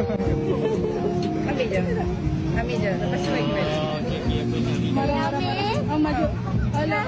Kami je. Kami je. Lepas tu lagi balik. Oh, maju. Alah.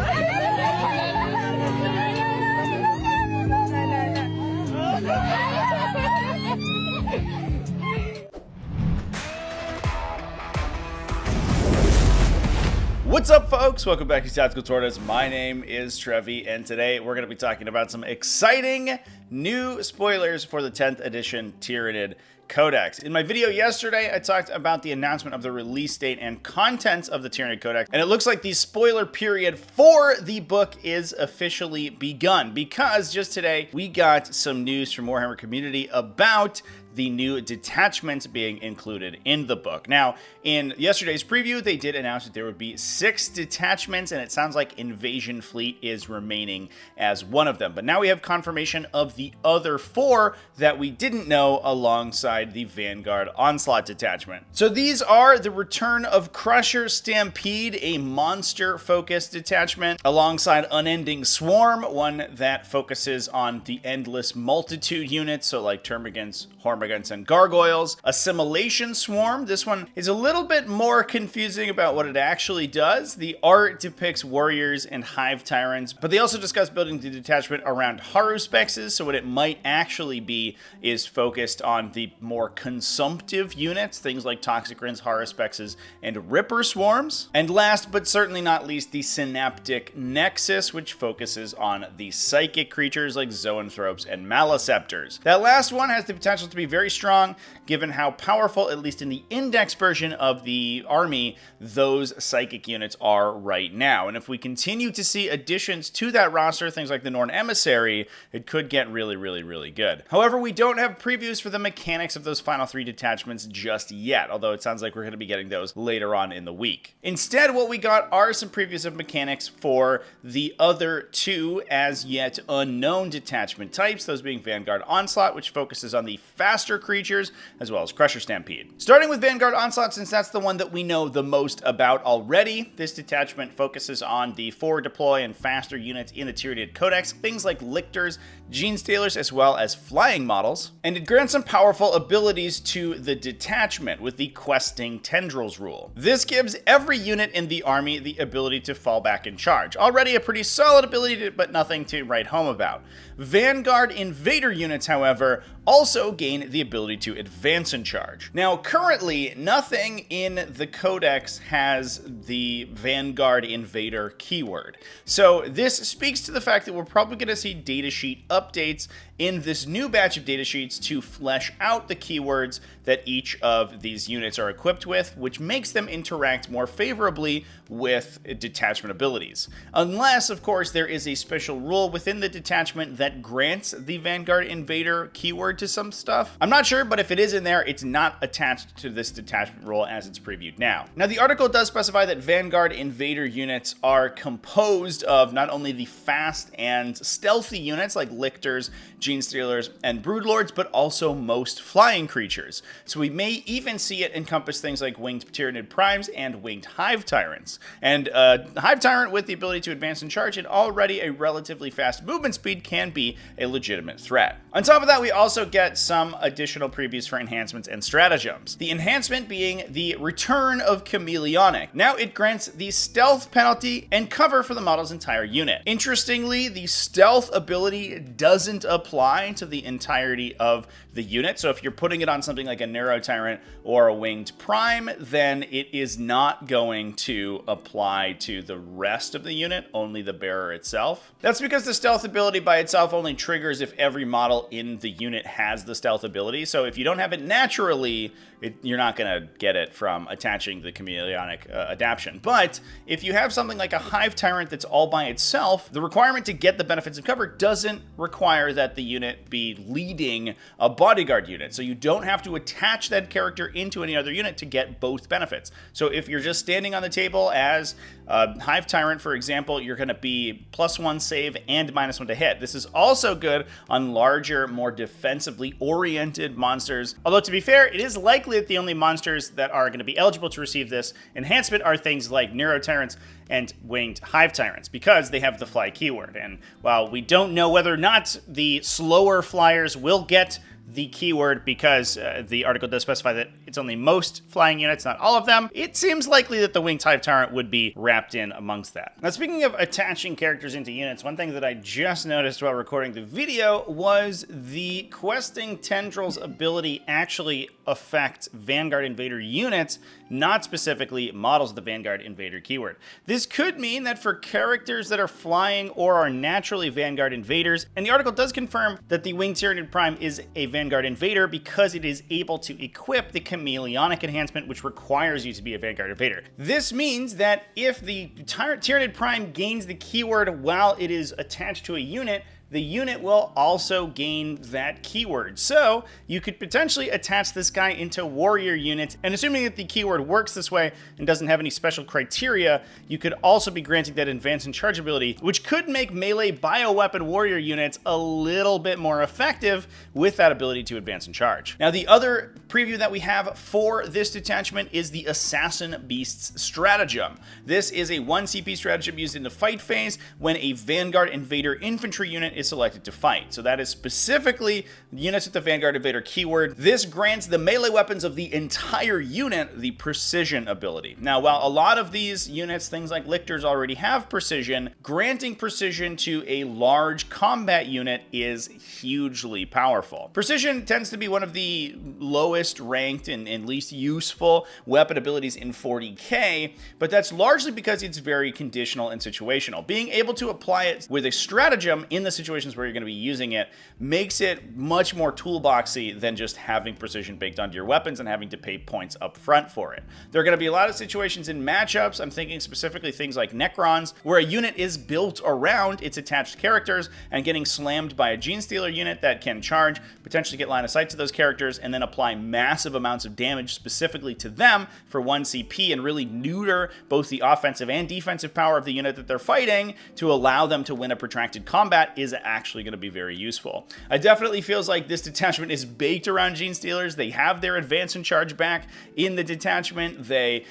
What's up, folks? Welcome back to TacticalTortoise. My name is Trevi, and today we're going to be talking about some exciting new spoilers for the 10th edition Tyranid Codex. In my video yesterday, I talked about the announcement of the release date and contents of the Tyranid Codex, and it looks like the spoiler period for the book is officially begun, because just today we got some news from Warhammer community about the new detachments being included in the book. Now, in yesterday's preview, they did announce that there would be 6 detachments, and it sounds like Invasion Fleet is remaining as one of them. But now we have confirmation of the other 4 that we didn't know alongside the Vanguard Onslaught detachment. So these are the return of Crusher Stampede, a monster-focused detachment, alongside Unending Swarm, one that focuses on the Endless Multitude units, so like Termagants, Hormagaunts, and Gargoyles. Assimilation Swarm, this one is a little bit more confusing about what it actually does. The art depicts warriors and hive tyrants, but they also discuss building the detachment around haruspexes, so what it might actually be is focused on the more consumptive units, things like Toxicrins, haruspexes, and Ripper Swarms. And last but certainly not least, the Synaptic Nexus, which focuses on the psychic creatures like Zoanthropes and Maleceptors. That last one has the potential to be very strong, given how powerful, at least in the index version of the army, those psychic units are right now. And if we continue to see additions to that roster, things like the Norn Emissary, it could get really, really, really good. However, we don't have previews for the mechanics of those final 3 detachments just yet, although it sounds like we're going to be getting those later on in the week. Instead, what we got are some previews of mechanics for the other 2 as yet unknown detachment types, those being Vanguard Onslaught, which focuses on the faster creatures, as well as Crusher Stampede. Starting with Vanguard Onslaught, since that's the one that we know the most about already, this detachment focuses on the forward deploy and faster units in the Tyranid Codex, things like Lictors, Genestealers, as well as flying models, and it grants some powerful abilities to the detachment with the Questing Tendrils rule. This gives every unit in the army the ability to fall back and charge. Already a pretty solid ability, but nothing to write home about. Vanguard Invader units, however, also gain the ability to advance and charge. Now, currently, nothing in the Codex has the Vanguard Invader keyword. So this speaks to the fact that we're probably going to see datasheet updates in this new batch of datasheets to flesh out the keywords that each of these units are equipped with, which makes them interact more favorably with detachment abilities. Unless, of course, there is a special rule within the detachment that grants the Vanguard Invader keyword to some stuff. I'm not sure, but if it is in there, it's not attached to this detachment rule as it's previewed now. Now, the article does specify that Vanguard Invader units are composed of not only the fast and stealthy units like Lictors, Genestealers, and Broodlords, but also most flying creatures. So we may even see it encompass things like winged Tyranid Primes and winged Hive Tyrants. And Hive Tyrant with the ability to advance and charge and already a relatively fast movement speed can be a legitimate threat. On top of that, we also get some additional previews for enhancements and stratagems. The enhancement being the return of Chameleonic. Now it grants the stealth penalty and cover for the model's entire unit. Interestingly, the stealth ability doesn't apply to the entirety of the unit. So if you're putting it on something like a Neuro Tyrant or a Winged Prime, then it is not going to apply to the rest of the unit, only the bearer itself. That's because the stealth ability by itself only triggers if every model in the unit has the stealth ability. So if you don't have it naturally, you're not going to get it from attaching the chameleonic adaptation. But if you have something like a Hive Tyrant that's all by itself, the requirement to get the benefits of cover doesn't require that the unit be leading a bodyguard unit. So you don't have to attach that character into any other unit to get both benefits. So if you're just standing on the table as Hive Tyrant, for example, you're going to be +1 save and -1 to hit. This is also good on larger, more defensively oriented monsters. Although, to be fair, it is likely that the only monsters that are going to be eligible to receive this enhancement are things like Neuro Tyrants and Winged Hive Tyrants, because they have the fly keyword. And while we don't know whether or not the slower flyers will get the keyword because the article does specify that it's only most flying units, not all of them. It seems likely that the Winged Hive Tyrant would be wrapped in amongst that. Now, speaking of attaching characters into units, one thing that I just noticed while recording the video was the questing tendrils ability actually affects Vanguard Invader units, not specifically models of the Vanguard Invader keyword. This could mean that for characters that are flying or are naturally Vanguard Invaders, and the article does confirm that the Winged Tyranid Prime is a Vanguard Invader because it is able to equip the Chameleonic enhancement, which requires you to be a Vanguard Invader. This means that if the Tyranid Prime gains the keyword while it is attached to a unit, the unit will also gain that keyword. So you could potentially attach this guy into warrior units, and assuming that the keyword works this way and doesn't have any special criteria, you could also be granting that advance and charge ability, which could make melee bioweapon warrior units a little bit more effective with that ability to advance and charge. Now, the other preview that we have for this detachment is the Assassin Beast's Stratagem. This is a 1 CP stratagem used in the fight phase when a Vanguard Invader infantry unit is selected to fight. So that is specifically units with the Vanguard Invader keyword. This grants the melee weapons of the entire unit the precision ability. Now, while a lot of these units, things like lictors, already have precision, granting precision to a large combat unit is hugely powerful. Precision tends to be one of the lowest ranked and least useful weapon abilities in 40k, but that's largely because it's very conditional and situational. Being able to apply it with a stratagem in the situations where you're going to be using it makes it much more toolboxy than just having precision baked onto your weapons and having to pay points up front for it. There are going to be a lot of situations in matchups, I'm thinking specifically things like Necrons, where a unit is built around its attached characters and getting slammed by a Genestealer unit that can charge, potentially get line of sight to those characters, and then apply massive amounts of damage specifically to them for 1 CP and really neuter both the offensive and defensive power of the unit that they're fighting to allow them to win a protracted combat is actually going to be very useful. It definitely feels like this detachment is baked around Genestealers. They have their advance and charge back in the detachment. They,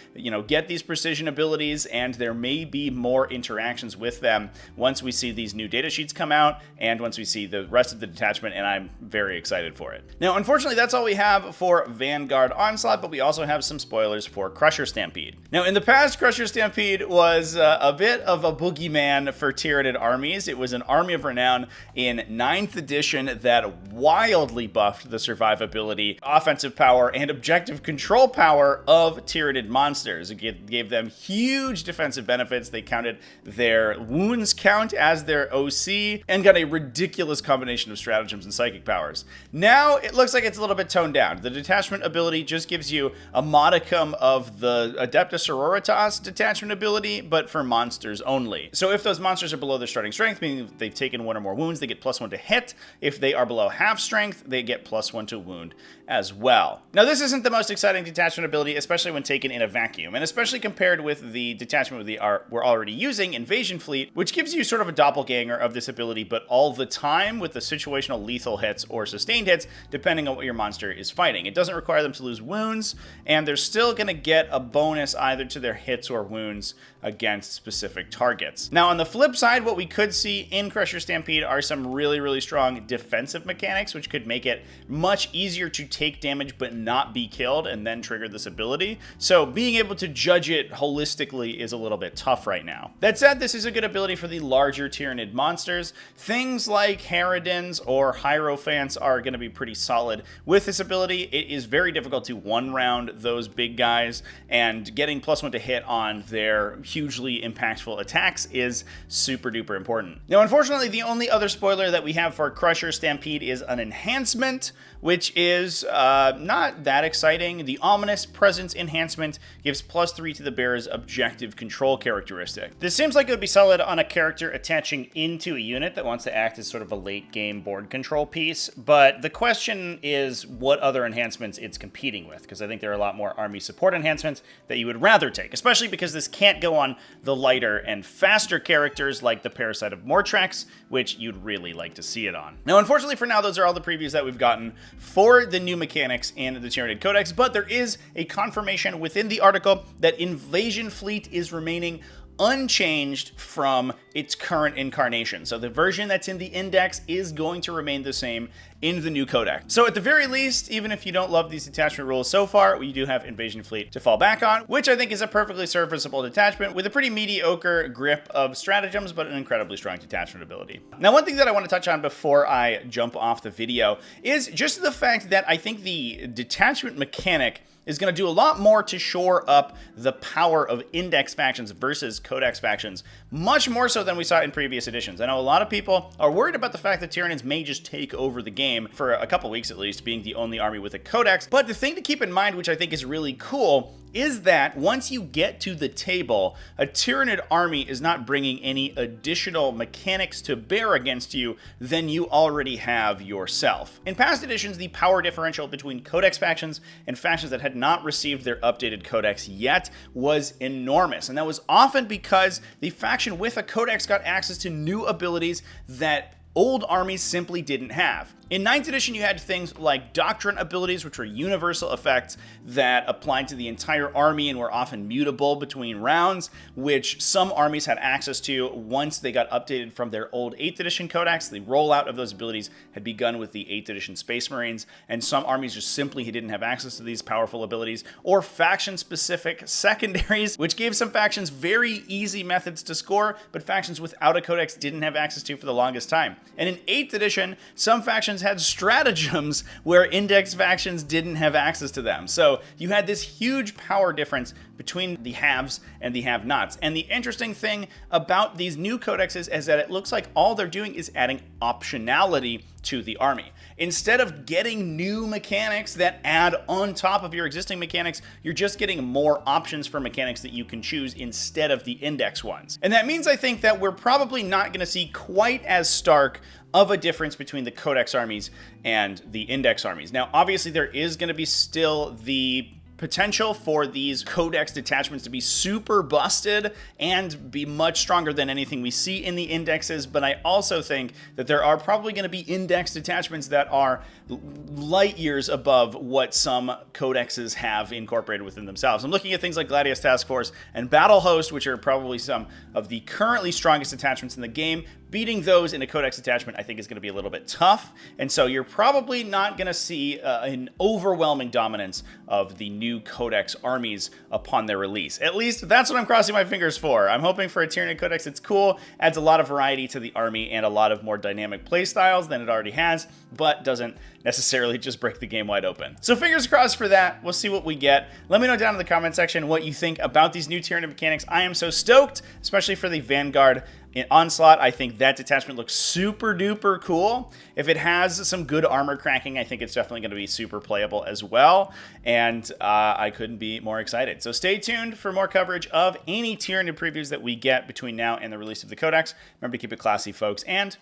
get these precision abilities, and there may be more interactions with them once we see these new data sheets come out and once we see the rest of the detachment, and I'm very excited for it. Now, unfortunately, that's all we have for Vanguard Onslaught, but we also have some spoilers for Crusher Stampede. Now, in the past, Crusher Stampede was a bit of a boogeyman for Tyranid armies. It was an army of renown in 9th edition that wildly buffed the survivability, offensive power, and objective control power of Tyranid monsters. It gave them huge defensive benefits. They counted their wounds count as their OC and got a ridiculous combination of stratagems and psychic powers. Now it looks like it's a little bit toned down. The detachment ability just gives you a modicum of the Adeptus Sororitas detachment ability, but for monsters only. So if those monsters are below their starting strength, meaning they've taken 1 or more wounds, they get +1 to hit. If they are below half strength, they get +1 to wound as well. Now, this isn't the most exciting detachment ability, especially when taken in a vacuum, and especially compared with the detachment we're already using, Invasion Fleet, which gives you sort of a doppelganger of this ability, but all the time with the situational lethal hits or sustained hits, depending on what your monster is fighting. It doesn't require them to lose wounds, and they're still going to get a bonus either to their hits or wounds against specific targets. Now, on the flip side, what we could see in Crusher Stampede are some really, really strong defensive mechanics, which could make it much easier to take damage but not be killed and then trigger this ability. So being able to judge it holistically is a little bit tough right now. That said, this is a good ability for the larger Tyranid monsters. Things like Harridans or Hierophants are going to be pretty solid with this ability. It is very difficult to one-round those big guys, and getting +1 to hit on their hugely impactful attacks is super duper important. Now, unfortunately, the only other spoiler that we have for Crusher Stampede is an enhancement, which is not that exciting. The Ominous Presence Enhancement gives +3 to the bearer's objective control characteristic. This seems like it would be solid on a character attaching into a unit that wants to act as sort of a late game board control piece, but the question is what other enhancements it's competing with, because I think there are a lot more army support enhancements that you would rather take, especially because this can't go on the lighter and faster characters like the Parasite of Mortrex, which you'd really like to see it on. Now, unfortunately for now, those are all the previews that we've gotten for the new mechanics in the Tyranid Codex, but there is a confirmation within the article that Invasion Fleet is remaining unchanged from its current incarnation. So the version that's in the index is going to remain the same in the new codex. So at the very least, even if you don't love these detachment rules so far, we do have Invasion Fleet to fall back on, which I think is a perfectly serviceable detachment with a pretty mediocre grip of stratagems, but an incredibly strong detachment ability. Now, one thing that I want to touch on before I jump off the video is just the fact that I think the detachment mechanic is going to do a lot more to shore up the power of index factions versus codex factions, much more so than we saw in previous editions. I know a lot of people are worried about the fact that Tyranids may just take over the game for a couple weeks at least, being the only army with a codex. But the thing to keep in mind, which I think is really cool, is that once you get to the table, a Tyranid army is not bringing any additional mechanics to bear against you than you already have yourself. In past editions, the power differential between codex factions and factions that had not received their updated codex yet was enormous, and that was often because the faction with a codex got access to new abilities that old armies simply didn't have. In 9th edition, you had things like Doctrine abilities, which were universal effects that applied to the entire army and were often mutable between rounds, which some armies had access to once they got updated from their old 8th edition codex. The rollout of those abilities had begun with the 8th edition Space Marines, and some armies just simply didn't have access to these powerful abilities, or faction-specific secondaries, which gave some factions very easy methods to score, but factions without a codex didn't have access to for the longest time. And in 8th edition, some factions had stratagems where index factions didn't have access to them. So you had this huge power difference between the haves and the have-nots. And the interesting thing about these new codexes is that it looks like all they're doing is adding optionality to the army. Instead of getting new mechanics that add on top of your existing mechanics, you're just getting more options for mechanics that you can choose instead of the index ones. And that means, I think, that we're probably not going to see quite as stark of a difference between the codex armies and the index armies. Now, obviously, there is going to be still the potential for these codex detachments to be super busted and be much stronger than anything we see in the indexes, but I also think that there are probably going to be index detachments that are light years above what some codexes have incorporated within themselves. I'm looking at things like Gladius Task Force and Battle Host, which are probably some of the currently strongest attachments in the game. Beating those in a codex attachment, I think, is going to be a little bit tough, and so you're probably not going to see an overwhelming dominance of the new codex armies upon their release. At least that's what I'm crossing my fingers for. I'm hoping for a Tyranid codex. It's cool, adds a lot of variety to the army and a lot of more dynamic playstyles than it already has, but doesn't necessarily just break the game wide open. So fingers crossed for that. We'll see what we get. Let me know down in the comment section what you think about these new Tyranid mechanics. I am so stoked, especially for the Vanguard Onslaught. I think that detachment looks super duper cool. If it has some good armor cracking, I think it's definitely going to be super playable as well, and I couldn't be more excited. So stay tuned for more coverage of any Tyranid previews that we get between now and the release of the codex. Remember to keep it classy, folks, and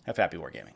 have happy wargaming.